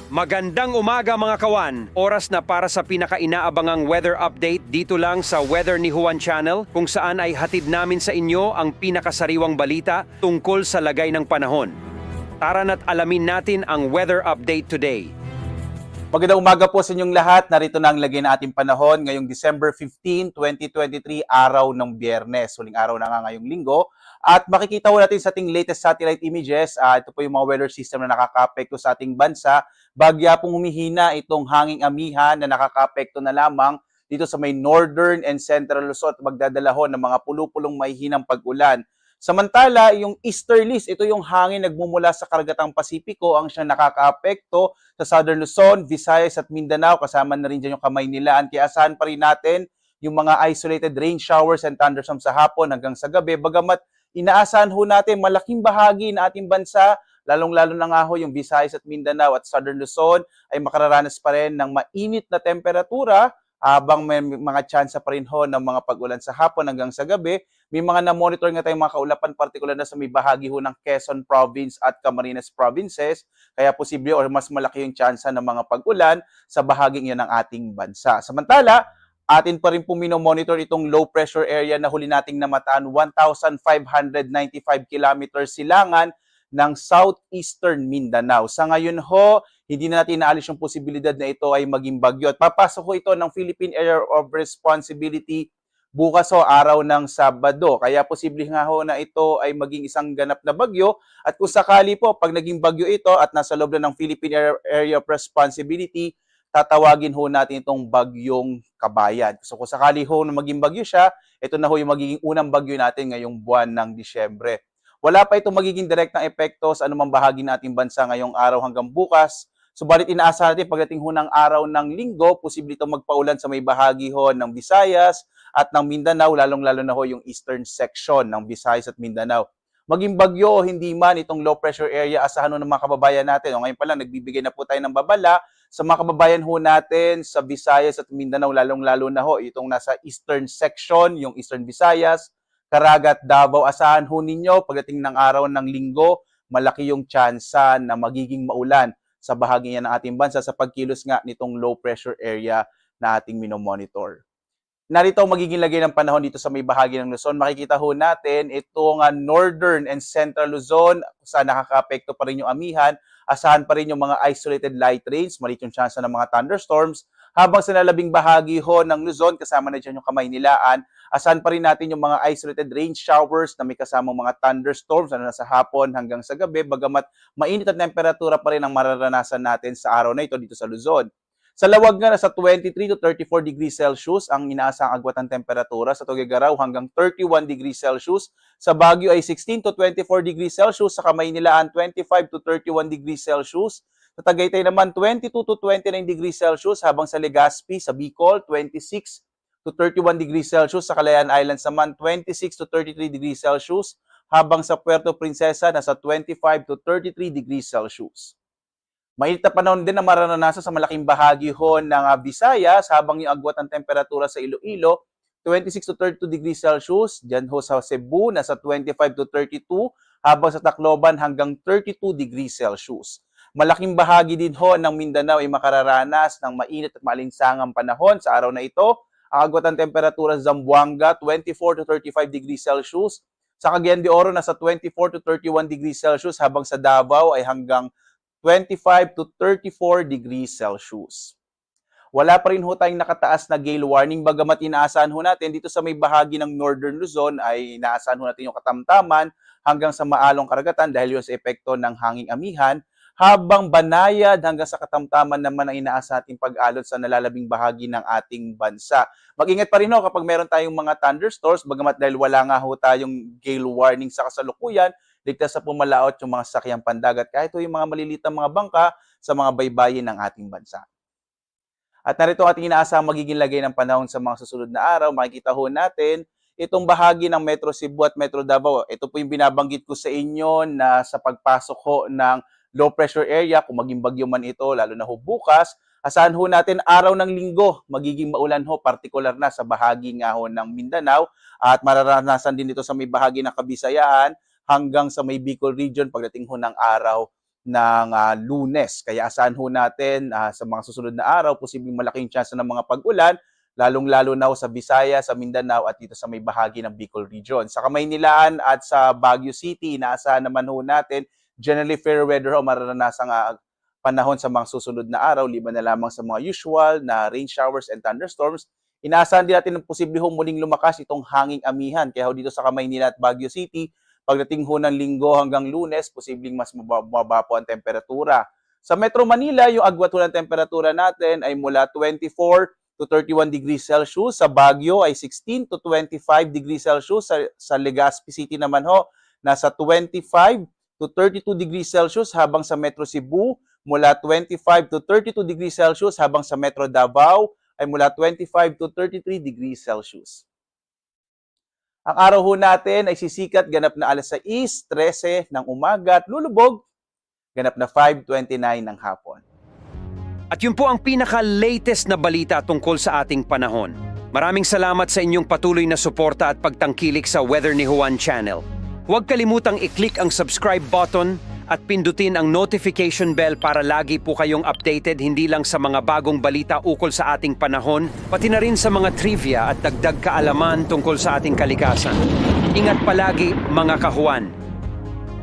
Magandang umaga mga kawan! Oras na para sa pinaka-inaabangang weather update dito lang sa Weather ni Juan Channel kung saan ay hatid namin sa inyo ang pinakasariwang balita tungkol sa lagay ng panahon. Tara na't alamin natin ang weather update today. Magandang umaga po sa inyong lahat. Narito na ang lagay na ating panahon ngayong December 15, 2023, araw ng Biyernes. Huling araw na nga ngayong linggo. At makikita po natin sa ating latest satellite images, ito po yung mga weather system na nakaka-apekto sa ating bansa. Bagya pong humihina itong hanging amihan na nakaka-apekto na lamang dito sa may northern and central Luzon at magdadalahon ng mga pulupulong mahihinang pag-ulan. Samantala, yung easterlies, ito yung hangin nagmumula sa karagatang Pasipiko ang siyang nakakaapekto sa Southern Luzon, Visayas at Mindanao. Kasama na rin dyan yung Kamaynilaan. Kaya asahan pa rin natin yung mga isolated rain showers and thunderstorms sa hapon hanggang sa gabi. Bagamat inaasahan ho natin malaking bahagi na ating bansa, lalong-lalo na nga ho yung Visayas at Mindanao at Southern Luzon ay makararanas pa rin ng mainit na temperatura habang may mga tsansa pa rin ho ng mga pag-ulan sa hapon hanggang sa gabi. May mga na-monitor nga tayong mga kaulapan, partikular na sa may bahagi ho ng Quezon Province at Camarines Provinces. Kaya posible o mas malaki yung tsansa ng mga pag-ulan sa bahaging yun ng ating bansa. Samantala, atin pa rin po minomonitor itong low pressure area na huli nating namataan 1,595 kilometers silangan ng southeastern Mindanao. Sa ngayon ho, hindi na natin naalis yung posibilidad na ito ay maging bagyo. At papasok ho ito ng Philippine Area of Responsibility bukas ho, araw ng Sabado. Kaya posible nga ho na ito ay maging isang ganap na bagyo. At kung sakali po, pag naging bagyo ito at nasa loob na ng Philippine Area of Responsibility, tatawagin ho natin itong bagyong Kabayan. So kung sakali ho na maging bagyo siya, ito na ho yung magiging unang bagyo natin ngayong buwan ng Disyembre. Wala pa itong magiging direktang epekto sa anumang bahagi ng ating bansa ngayong araw hanggang bukas. Subalit inaasahan natin pagdating ho ng araw ng linggo, posible itong magpaulan sa may bahagi ho ng Visayas at ng Mindanao, lalong-lalo na ho yung eastern section ng Visayas at Mindanao. Maging bagyo o hindi man itong low pressure area, asahan ho ng mga kababayan natin. O ngayon pa lang, nagbibigay na po tayo ng babala sa mga kababayan ho natin sa Visayas at Mindanao, lalong-lalo na ho itong nasa eastern section, yung eastern Visayas, Caraga at Davao. Asahan ho ninyo pagdating ng araw ng linggo, malaki yung tsansa na magiging maulan sa bahagi niya ng ating bansa sa pagkilos nga nitong low pressure area na ating minomonitor. Narito ang magiging lagay ng panahon dito sa may bahagi ng Luzon. Makikita ho natin itong northern and central Luzon, saan nakaka-apekto pa rin yung amihan. Asahan pa rin yung mga isolated light rains, maliit yung chance ng mga thunderstorms. Habang sa nalabing bahagi ho ng Luzon, kasama na dyan yung Kamaynilaan, asahan pa rin natin yung mga isolated rain showers na may kasamang mga thunderstorms na nasa hapon hanggang sa gabi, bagamat mainit at temperatura pa rin ang mararanasan natin sa araw na ito dito sa Luzon. Sa Lawag nga nasa 23 to 34 degrees Celsius ang inaasang agwat ng temperatura. Sa Tuguegarao hanggang 31 degrees Celsius. Sa Baguio ay 16 to 24 degrees Celsius. Sa Kamaynilaan 25 to 31 degrees Celsius. Sa Tagaytay naman 22 to 29 degrees Celsius. Habang sa Legazpi, sa Bicol 26 to 31 degrees Celsius. Sa Calayan Islands naman 26 to 33 degrees Celsius. Habang sa Puerto Princesa nasa 25 to 33 degrees Celsius. Mainit na panahon din na mararanasan sa malaking bahagi ho ng Visayas, habang yung agwat ng temperatura sa Iloilo, 26 to 32 degrees Celsius. Diyan ho sa Cebu, nasa 25 to 32, habang sa Tacloban hanggang 32 degrees Celsius. Malaking bahagi din ho ng Mindanao ay makararanas ng mainit at maalinsangang panahon sa araw na ito. Ang agwat ng temperatura sa Zamboanga, 24 to 35 degrees Celsius. Sa Cagayan de Oro, nasa 24 to 31 degrees Celsius, habang sa Davao ay hanggang 25 to 34 degrees Celsius. Wala pa rin ho tayong nakataas na gale warning, bagamat inaasahan ho natin dito sa may bahagi ng Northern Luzon ay inaasahan ho natin yung katamtaman hanggang sa maalong karagatan dahil yun sa epekto ng hanging amihan, habang banayad hanggang sa katamtaman naman ang inaasahan nating pag-alot sa nalalabing bahagi ng ating bansa. Mag-ingat pa rin ho kapag meron tayong mga thunderstorms, bagamat dahil wala nga ho tayong gale warning sa kasalukuyan, ligtas sa pumalaot yung mga sasakyang pandagat kahit yung mga malilitang mga bangka sa mga baybayin ng ating bansa. At narito ang ating inaasahang magiging lagay ng panahon sa mga susunod na araw. Makikita ho natin itong bahagi ng Metro Cebu at Metro Davao. Ito po yung binabanggit ko sa inyo na sa pagpasok ho ng low pressure area, kung maging bagyo man ito, lalo na ho bukas, asahan ho natin araw ng linggo, magiging maulan ho, partikular na sa bahagi nga ho ng Mindanao at mararanasan din ito sa may bahagi ng Kabisayaan hanggang sa may Bicol region pagdating ho ng araw ng Lunes. Kaya asahan ho natin sa mga susunod na araw, posibleng malaking chance ng mga pag-ulan, lalong-lalo na ho sa Visayas, sa Mindanao at dito sa may bahagi ng Bicol Region. Sa Kamaynilaan at sa Baguio City, inaasahan naman ho natin generally fair weather ho mararanasang panahon sa mga susunod na araw, liban na lamang sa mga usual na rain showers and thunderstorms. Inaasahan din natin ng posible ho muling lumakas itong hanging amihan. Kaya ho dito sa Kamaynilan at Baguio City, pagdating ho ng Linggo hanggang Lunes, posibleng mas mababa po ang temperatura. Sa Metro Manila, yung agwat ho ng temperatura natin ay mula 24 to 31 degrees Celsius. Sa Baguio ay 16 to 25 degrees Celsius. Sa Legazpi City naman ho, nasa 25 to 32 degrees Celsius, habang sa Metro Cebu, mula 25 to 32 degrees Celsius, habang sa Metro Davao ay mula 25 to 33 degrees Celsius. Ang araw ho natin ay sisikat ganap na alas 6:13 ng umaga at lulubog ganap na 5:29 ng hapon. At yun po ang pinaka-latest na balita tungkol sa ating panahon. Maraming salamat sa inyong patuloy na suporta at pagtangkilik sa Weather ni Juan Channel. Huwag kalimutang i-click ang subscribe button at pindutin ang notification bell para lagi po kayong updated hindi lang sa mga bagong balita ukol sa ating panahon, pati na rin sa mga trivia at dagdag kaalaman tungkol sa ating kalikasan. Ingat palagi mga kahuan!